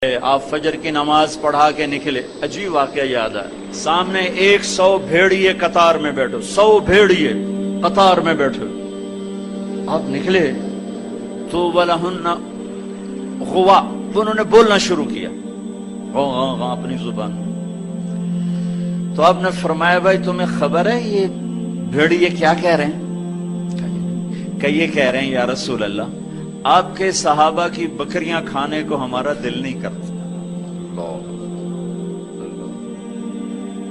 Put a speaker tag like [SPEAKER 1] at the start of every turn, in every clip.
[SPEAKER 1] آپ فجر کی نماز پڑھا کے نکلے، عجیب واقعہ یاد ہے، سامنے 100 بھیڑیے قطار میں بیٹھو، 100 بھیڑیے قطار میں بیٹھو، آپ نکلے تو وَلَهُنَّ غوا، انہوں نے بولنا شروع کیا اپنی زبان میں، تو آپ نے فرمایا بھائی تمہیں خبر ہے یہ بھیڑیے کیا کہہ رہے ہیں؟ کہ یہ کہہ رہے ہیں یا رسول اللہ آپ کے صحابہ کی بکریاں کھانے کو ہمارا دل نہیں کرتا۔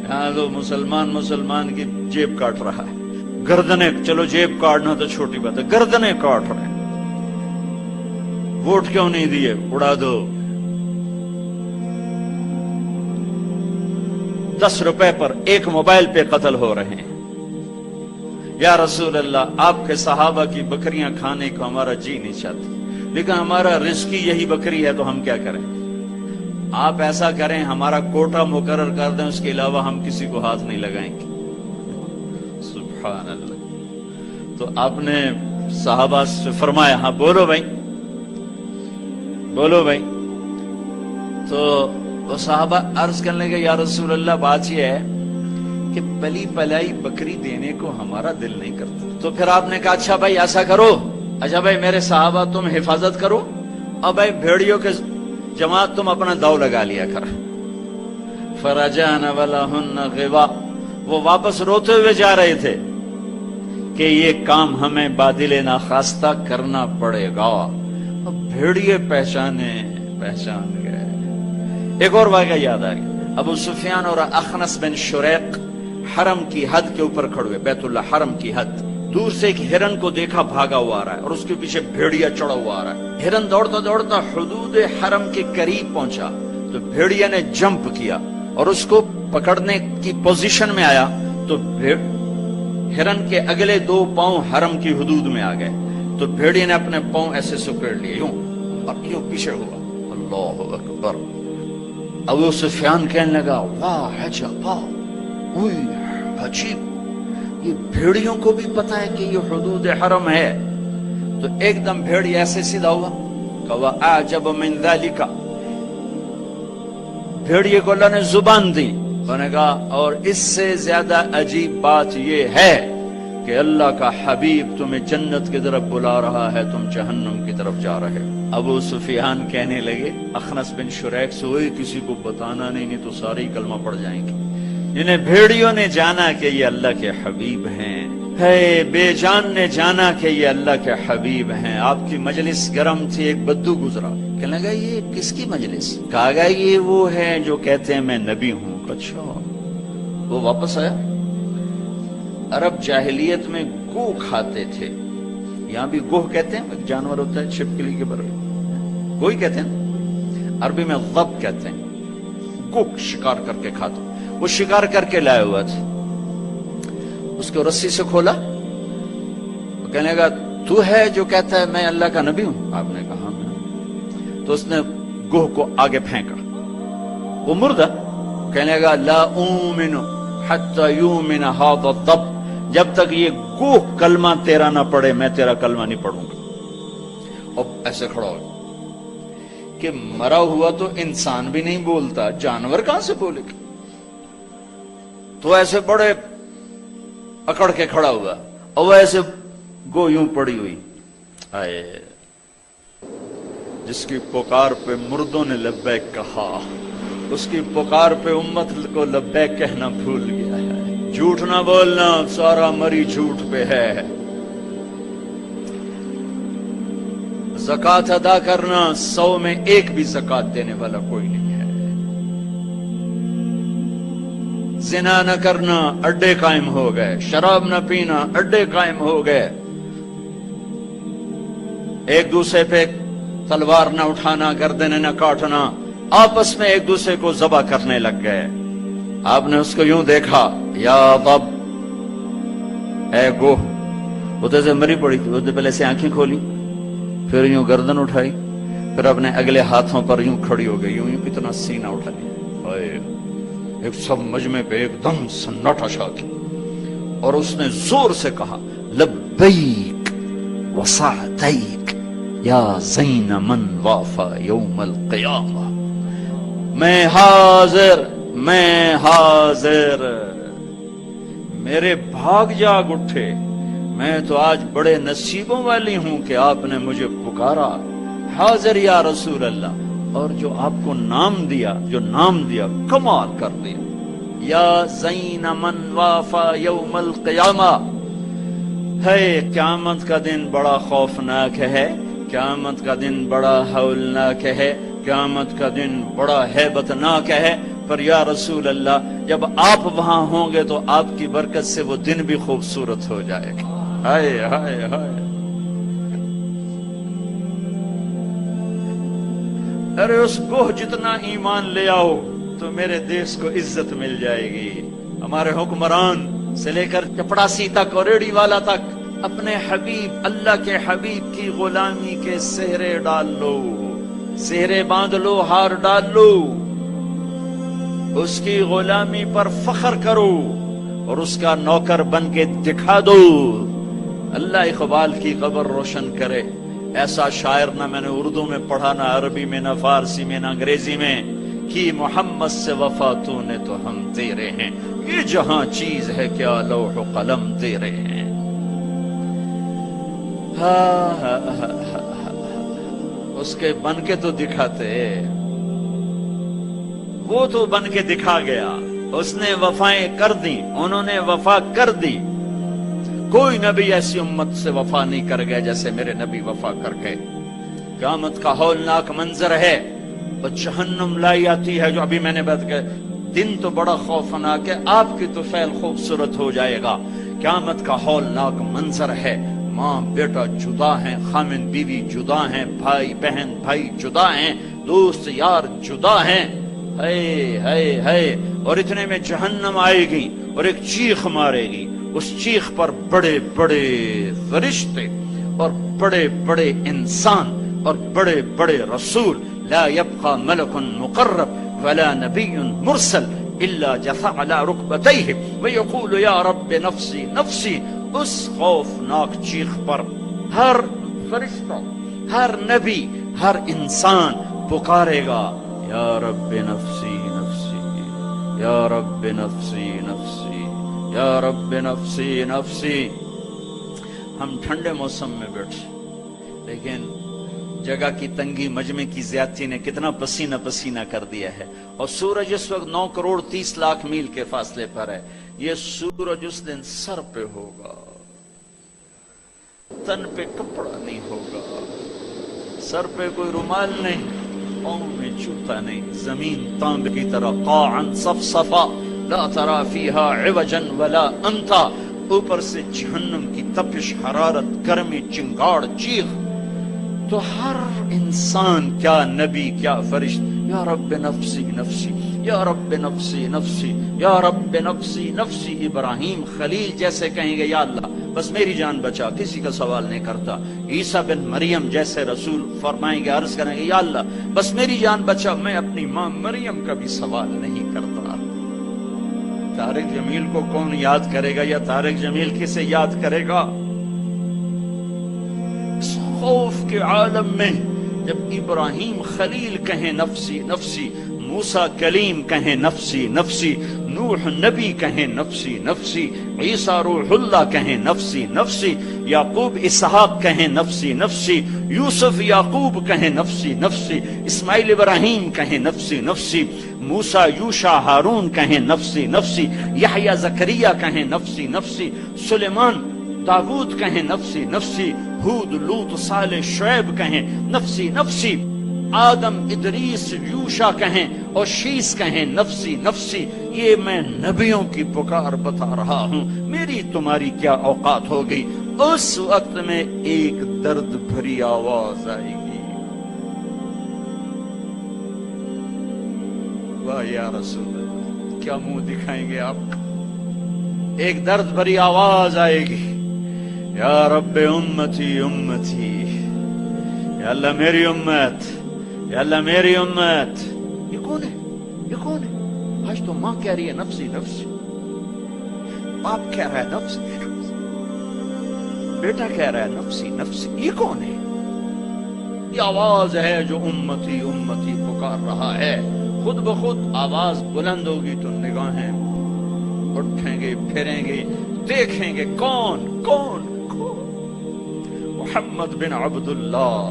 [SPEAKER 1] یہاں تو مسلمان کی جیب کاٹ رہا ہے، گردنیں، چلو جیب کاٹنا تو چھوٹی بات ہے، گردنیں کاٹ رہے ہیں، ووٹ کیوں نہیں دیے، اڑا دو، 10 روپے پر ایک موبائل پہ قتل ہو رہے ہیں۔ یا رسول اللہ آپ کے صحابہ کی بکریاں کھانے کو ہمارا جی نہیں چاہتی، لیکن ہمارا رزق یہی بکری ہے تو ہم کیا کریں؟ آپ ایسا کریں ہمارا کوٹا مقرر کر دیں، اس کے علاوہ ہم کسی کو ہاتھ نہیں لگائیں گے۔ سبحان اللہ۔ تو آپ نے صحابہ سے فرمایا ہاں بولو بھائی، بولو بھائی۔ تو وہ صحابہ عرض کرنے لگے یا رسول اللہ بات یہ ہے کہ پلی پلائی بکری دینے کو ہمارا دل نہیں کرتا۔ تو پھر آپ نے کہا اچھا بھائی ایسا کرو، اچھا بھائی میرے صحابہ تم حفاظت کرو، اب بھائی بھیڑیوں کے جماعت تم اپنا داؤ لگا لیا کر۔ فرجعن ولہن غوا، وہ واپس روتے ہوئے جا رہے تھے کہ یہ کام ہمیں بادل ناخواستہ کرنا پڑے گا۔ اب بھیڑیے پہچان گئے۔ ایک اور واقعہ یاد آ گیا، ابو سفیان اور اخنس بن شریق حرم کی حد کے اوپر کھڑے ہوئے، بیت اللہ حرم کی حد، دور سے ایک ہرن کو دیکھا بھاگا ہوا آ رہا ہے اور اس کے پیچھے بھیڑیا چڑھا ہوا آ رہا ہے۔ ہرن دوڑتا دوڑتا حدود حرم کے قریب پہنچا تو بھیڑیا نے جمپ کیا اور اس کو پکڑنے کی پوزیشن میں آیا تو ہرن کے اگلے 2 پاؤں حرم کی حدود میں آ گئے، تو بھیڑیا نے اپنے پاؤں ایسے سکیڑ لیے یوں اور یوں پیچھے ہوا۔ اللہ اکبر۔ ابو سفیان کہنے لگا واہ عجب، عجیب، یہ بھیڑیوں کو بھی پتا ہے کہ یہ حدود حرم ہے۔ تو ایک دم بھیڑی ایسے سیدھا ہوا کہ وَأَعْجَبُ مِنْ ذَلِكَ، بھیڑیے کو اللہ نے زبان دی، انہوں نے کہا اور اس سے زیادہ عجیب بات یہ ہے کہ اللہ کا حبیب تمہیں جنت کی طرف بلا رہا ہے، تم جہنم کی طرف جا رہے۔ ابو سفیان کہنے لگے اخنس بن شریق سے ہوئے کسی کو بتانا نہیں تو ساری کلمہ پڑ جائیں گے۔ انہیں بھیڑیوں نے جانا کہ یہ اللہ کے حبیب ہیں، ہے بے جان نے جانا کہ یہ اللہ کے حبیب ہیں۔ آپ کی مجلس گرم تھی، ایک بدو گزرا، کہنے لگا یہ کس کی مجلس؟ کہا گیا یہ وہ ہے جو کہتے ہیں میں نبی ہوں۔ اچھا، وہ واپس آیا۔ عرب جاہلیت میں گو کھاتے تھے، یہاں بھی گوہ کہتے ہیں، ایک جانور ہوتا ہے چھپکلی کے برابر، گوہی کہتے ہیں، عربی میں ضب کہتے ہیں، گو شکار کر کے کھاتے، وہ شکار کر کے لائے ہوا تھا، اس کو رسی سے کھولا، وہ کہنے لگا تو ہے جو کہتا ہے میں اللہ کا نبی ہوں؟ آپ نے کہا میں۔ تو اس نے گوہ کو آگے پھینکا، وہ مردہ، کہنے لگا لا اومن حتی یومن ھذا الضب، جب تک یہ گوہ کلمہ تیرا نہ پڑھے میں تیرا کلمہ نہیں پڑھوں گا۔ اور ایسے کھڑا ہو کہ مرا ہوا تو انسان بھی نہیں بولتا، جانور کہاں سے بولے گا؟ تو ایسے بڑے اکڑ کے کھڑا ہوا اور وہ ایسے گو یوں پڑی ہوئی، آئے جس کی پکار پہ مردوں نے لبیک کہا، اس کی پکار پہ امت کو لبیک کہنا بھول گیا ہے۔ جھوٹ نہ بولنا، سارا مری جھوٹ پہ ہے۔ زکوٰۃ ادا کرنا، 100 میں 1 بھی زکوٰۃ دینے والا کوئی نہیں ہے۔ زنا نہ کرنا، اڈے قائم ہو گئے، شراب نہ پینا، اڈے قائم ہو گئے، ایک دوسرے پہ تلوار نہ اٹھانا، گردنیں نہ کاٹنا، آپس میں ایک دوسرے کو ذبح کرنے لگ گئے۔ آپ نے اس کو یوں دیکھا، یا ضب، اے گوہ، وہ تو ایسے مری پڑی تھی، وہ تو پہلے سے آنکھیں کھولی، پھر یوں گردن اٹھائی، پھر اپنے اگلے ہاتھوں پر یوں کھڑی ہو گئی، یوں اتنا سینہ اٹھا لیا، ایک سب مجمع پہ ایک دم سناٹا چھا گیا، اور اس نے زور سے کہا لبیک وسعدیک یا زین من وافا یوم القیامہ، میں حاضر، میں حاضر۔ میرے بھاگ جاگ اٹھے، میں تو آج بڑے نصیبوں والی ہوں کہ آپ نے مجھے پکارا، حاضر یا رسول اللہ۔ اور جو آپ کو نام دیا، جو نام دیا، کمال کر دیا۔ یا زین من وافا یوم القیامہ، ہے قیامت کا دن بڑا خوفناک ہے، قیامت کا دن بڑا ہولناک ہے، قیامت کا دن بڑا ہیبتناک ہے، پر یا رسول اللہ جب آپ وہاں ہوں گے تو آپ کی برکت سے وہ دن بھی خوبصورت ہو جائے گا۔ ہائے ہائے ہائے، ارے اس کو جتنا ایمان لے آؤ تو میرے دیش کو عزت مل جائے گی۔ ہمارے حکمران سے لے کر چپڑاسی تک اور ریڑھی والا تک اپنے حبیب، اللہ کے حبیب کی غلامی کے سہرے ڈال لو، سہرے باندھ لو، ہار ڈال لو، اس کی غلامی پر فخر کرو اور اس کا نوکر بن کے دکھا دو۔ اللہ اقبال کی قبر روشن کرے۔ ایسا شاعر نہ میں نے اردو میں پڑھا، نہ عربی میں، نہ فارسی میں، نہ انگریزی میں، کہ محمد سے وفا تو نے تو ہم تیرے ہیں، یہ جہاں چیز ہے کیا لوح و قلم تیرے ہیں۔ اس کے بن کے تو دکھاتے، وہ تو بن کے دکھا گیا، اس نے وفائیں کر دی، انہوں نے وفا کر دی۔ کوئی نبی ایسی امت سے وفا نہیں کر گئے جیسے میرے نبی وفا کر گئے۔ قیامت کا ہولناک منظر ہے، اور جہنم لائی آتی ہے، جو ابھی میں نے بات کہا، دن تو بڑا خوفناک ہے، آپ کی تو فعل خوبصورت ہو جائے گا۔ قیامت کا ہولناک منظر ہے، ماں بیٹا جدا ہیں، خامن بیوی جدا ہیں، بھائی بہن بھائی جدا ہیں، دوست یار جدا ہیں، اور اتنے میں جہنم آئے گی اور ایک چیخ مارے گی، اس چیخ پر بڑے بڑے فرشتے اور بڑے بڑے انسان اور بڑے بڑے رسول، لا يبقى ملك مقرب ولا نبي مرسل الا جثى على ركبتيه ويقول يا رب نفسي نفسي۔ اس خوفناک چیخ پر ہر فرشتہ، ہر نبی، ہر انسان پکارے گا، یا رب نفسی نفسی، یا رب نفسی نفسی، یا رب نفسی نفسی۔ ہم ٹھنڈے موسم میں بیٹھے، لیکن جگہ کی تنگی، مجمع کی زیادتی نے کتنا پسینہ پسینہ کر دیا ہے، اور سورج اس وقت 9 کروڑ 30 لاکھ میل کے فاصلے پر ہے۔ یہ سورج اس دن سر پہ ہوگا، تن پہ کپڑا نہیں ہوگا، سر پہ کوئی رومال نہیں، پاؤں میں جوتا نہیں، زمین تانب کی طرح قاعا صفصفا لا ترى فيها عوجا ولا امتا۔ اوپر سے جہنم کی تپش، حرارت، گرمی، چنگاڑ، چیخ، تو ہر انسان، کیا نبی کیا فرشت، یا رب نفسی نفسی، یا رب نفسی نفسی، یا رب نفسی نفسی۔ ابراہیم خلیل جیسے کہیں گے یا اللہ بس میری جان بچا، کسی کا سوال نہیں کرتا۔ عیسیٰ بن مریم جیسے رسول فرمائیں گے، عرض کریں گے یا اللہ بس میری جان بچا، میں اپنی ماں مریم کا بھی سوال نہیں کرتا۔ طارق جمیل کو کون یاد کرے گا، یا طارق جمیل کسے یاد کرے گا؟ اس خوف کے عالم میں جب ابراہیم خلیل کہیں نفسی نفسی، موسیٰ کلیم کہیں نفسی نفسی، نوح نبی کہیں نفسی نفسی، عیسیٰ روح اللہ کہیں نفسی نفسی، یعقوب اسحاق کہیں نفسی نفسی، یوسف یعقوب کہیں نفسی نفسی، اسماعیل ابراہیم کہیں نفسی نفسی، موسیٰ یوشع ہارون کہیں نفسی نفسی، یحییٰ زکریہ کہیں نفسی نفسی، سلیمان داود کہیں نفسی نفسی، ہود لوط صالح شعیب کہیں نفسی نفسی، آدم ادریس یوشع کہیں اور شیس کہیں نفسی نفسی۔ یہ میں نبیوں کی پکار بتا رہا ہوں، میری تمہاری کیا اوقات ہو گئی؟ اس وقت میں ایک درد بھری آواز آئے گی، واہ یا رسول اللہ، کیا منہ دکھائیں گے آپ؟ ایک درد بھری آواز آئے گی، یا رب امتی امتی، یا اللہ میری امت، یا اللہ میری امت۔ یہ کون ہے؟ یہ کون ہے؟ آج تو ماں کہہ رہی ہے نفسی نفسی، باپ کہہ رہا ہے نفسی نفسی، بیٹا کہہ رہا ہے نفسی نفسی، یہ کون ہے؟ یہ آواز ہے جو امتی امتی پکار رہا ہے۔ خود بخود آواز بلند ہوگی تو نگاہیں اٹھیں گے، پھریں گے، دیکھیں گے کون کون کون؟ محمد بن عبداللہ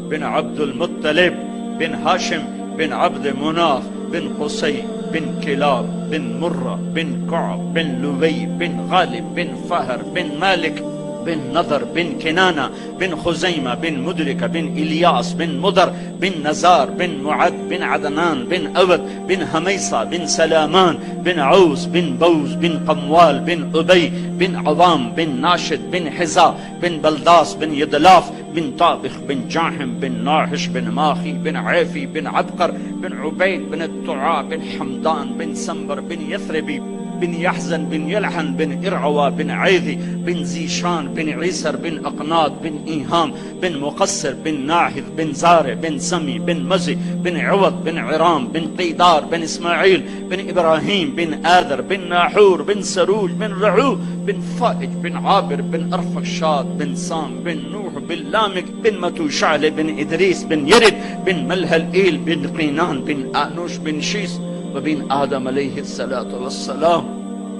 [SPEAKER 1] بن عبد المطلب بن ہاشم بن عبد مناف بن قصی بن کلاب بن مرہ بن کعب بن لوی بن غالب بن فہر بن مالک بن نضر بن کنانہ بن خزیمہ بن مدرکہ بن الیاس بن مدر بن نزار بن معد بن عدنان بن اود بن حمیصہ بن سلامان بن عوس بن بوز بن قموال بن ابی بن عوام بن ناشد بن حزا بن بلداس بن یدلاف بن طابخ بن جاحم بن ناحش بن ماخی بن عیفی بن عبقر بن عبید بن الطعا بن حمدان بن سنبر بن یثربی بن يحزن بن يلحن بن إرعوى بن عيذي بن زيشان بن عيسر بن أقناط بن إيهام بن مقصر بن ناحذ بن زارع بن سمي بن مزي بن عوض بن عرام بن قيدار بن إسماعيل بن إبراهيم بن آذر بن ناحور بن سروج بن رعو بن فائج بن عابر بن أرفخشاد بن سام بن نوح بن لامك بن متوشعل بن إدريس بن يرد بن ملهلئيل بن قينان بن آنوش بن شيس وبن آدم علیہ الصلاۃ والسلام۔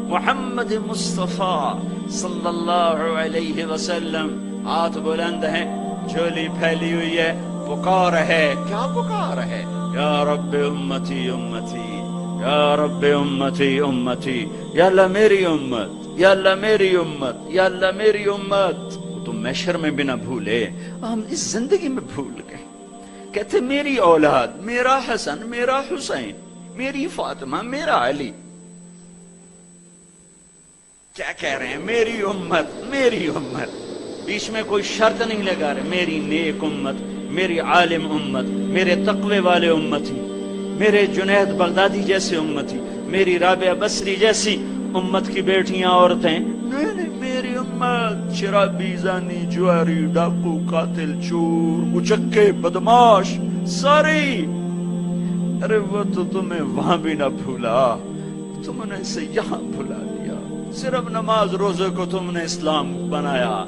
[SPEAKER 1] محمد مصطفیٰ صلی اللہ علیہ وسلم ہاتھ بلند ہیں، جھولی پھیلی ہوئی ہے، پکار ہے، کیا پکار ہے؟ یا رب امتی امتی، یا رب امتی امتی، یا اللہ میری امت، یا اللہ میری امت، یا اللہ میری امت۔ وہ تو محشر میں بھی نہ بھولے، ہم اس زندگی میں بھول گئے۔ کہتے میری اولاد، میرا حسن، میرا حسین، میری فاطمہ، میرا علی۔ کیا کہہ رہے ہیں؟ میری امت، میری امت، بیچ میں کوئی شرط نہیں لگا رہے۔ میری نیک امت، میری عالم امت، میرے تقوی والے امتی، میرے جنید بغدادی جیسے امتی، میری رابعہ بصری جیسی امت کی بیٹیاں، عورتیں، نہیں نہیں، میری امت، شرابی، زانی، جواری، ڈاکو، قاتل، چور، اچکے، بدماش، ساری۔ ارے وہ تو تمہیں وہاں بھی نہ بھولا، تم نے اسے یہاں بھلا دیا۔ صرف نماز روزے کو تم نے اسلام بنایا،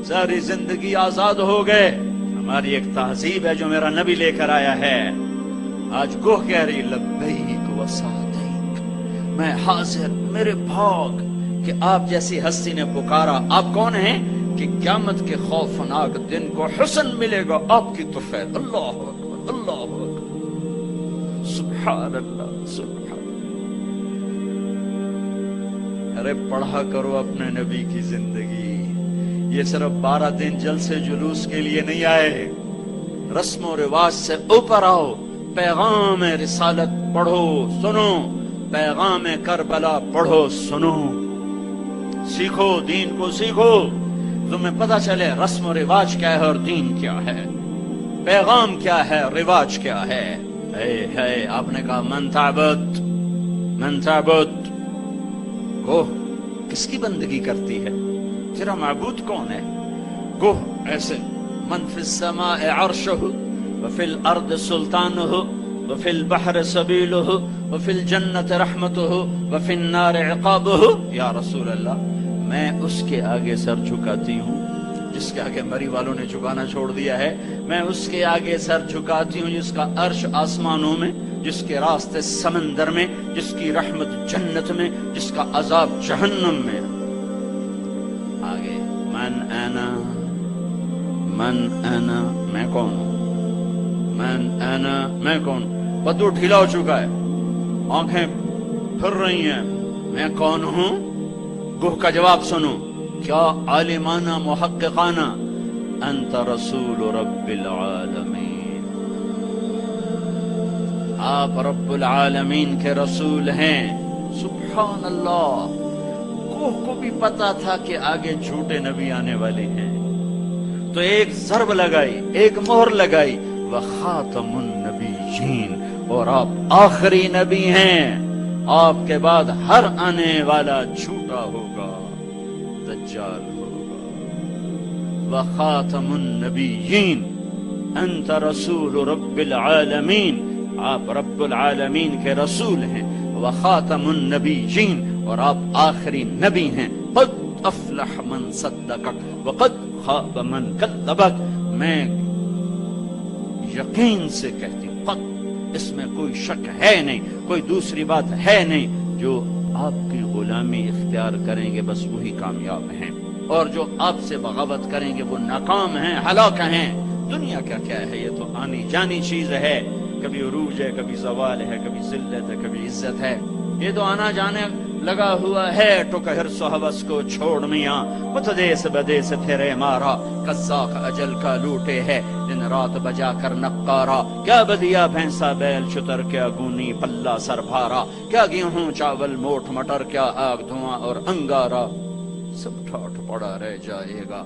[SPEAKER 1] ساری زندگی آزاد ہو گئے۔ ہماری ایک تہذیب ہے جو میرا نبی لے کر آیا ہے۔ آج گوہ کہہ رہی لبیک و سعدیک، میں حاضر، میرے بھاگ کہ آپ جیسی ہستی نے پکارا۔ آپ کون ہیں؟ کہ قیامت کے خوفناک دن کو حسن ملے گا آپ کی طفیل۔ اللہ اکبر، اللہ اکبر، سبحان اللہ، سبحان۔ ارے پڑھا کرو اپنے نبی کی زندگی۔ یہ صرف 12 دن جلسے جلوس کے لیے نہیں آئے، رسم و رواج سے اوپر آؤ، پیغام رسالت پڑھو، سنو، پیغام کربلا پڑھو، سنو، سیکھو، دین کو سیکھو، تمہیں پتہ چلے رسم و رواج کیا ہے اور دین کیا ہے، پیغام کیا ہے، رواج کیا ہے۔ ہے آپ نے کہا من تعبد، من تعبد، گوہ کس کی بندگی کرتی ہے؟ تیرا معبود کون ہے؟ گوہ ایسے من فی السماء عرشہ وفی الارض سلطانہ وفی البحر سبیلہ وفی الجنت رحمتہ وفی النار عقابہ۔ یا رسول اللہ، میں اس کے آگے سر جھکاتی ہوں جس کے آگے مری والوں نے جھکانا چھوڑ دیا ہے، میں اس کے آگے سر جھکاتی ہوں جس کا عرش آسمانوں میں، جس کے راستے سمندر میں، جس کی رحمت جنت میں، جس کا عذاب جہنم میں۔ آگے من انا، من انا، میں کون ہوں؟ من انا، میں کون؟ بدو ڈھیلا ہو چکا ہے، آنکھیں پھر رہی ہیں، میں کون ہوں؟ گوہ کا جواب سنو، کیا عالمانہ محققانہ، انت رسول رب العالمین، آپ رب العالمین کے رسول ہیں۔ سبحان اللہ، کوہ کو بھی پتا تھا کہ آگے جھوٹے نبی آنے والے ہیں، تو ایک ضرب لگائی، ایک مہر لگائی، وخاتم النبیین، اور آپ آخری نبی ہیں، آپ کے بعد ہر آنے والا جھوٹا ہوگا، دجال ہوگا۔ وخاتم النبیین، انت رسول رب العالمین، آپ رب العالمین کے رسول ہیں، وخاتم النبیین، اور آپ آخری نبی ہیں۔ قد افلح من صدقک وقد خاب من کذبک، میں یقین سے کہتی ہوں، قد اس میں کوئی شک ہے نہیں، کوئی دوسری بات ہے نہیں، جو آپ کی غلامی اختیار کریں گے بس وہی کامیاب ہیں، اور جو آپ سے بغاوت کریں گے وہ ناکام ہیں، ہلاک ہیں۔ دنیا کیا ہے، یہ تو آنی جانی چیز ہے، کبھی عروج ہے، کبھی زوال ہے، کبھی ذلت ہے، کبھی عزت ہے، یہ تو آنا جانے لگا ہوا ہے۔ ٹک حرص و ہوس کو چھوڑ میاں، متدیس بدیس پھرے مارا، قزاق اجل کا لوٹے ہے دن رات بجا کر نقارا۔ کیا بدیا بھینسا بیل شتر، کیا گونی پلہ سر بھارا، کیا گیہوں چاول موٹ مٹر، کیا آگ دھواں اور انگارا، سب ٹھاٹ پڑا رہ جائے گا۔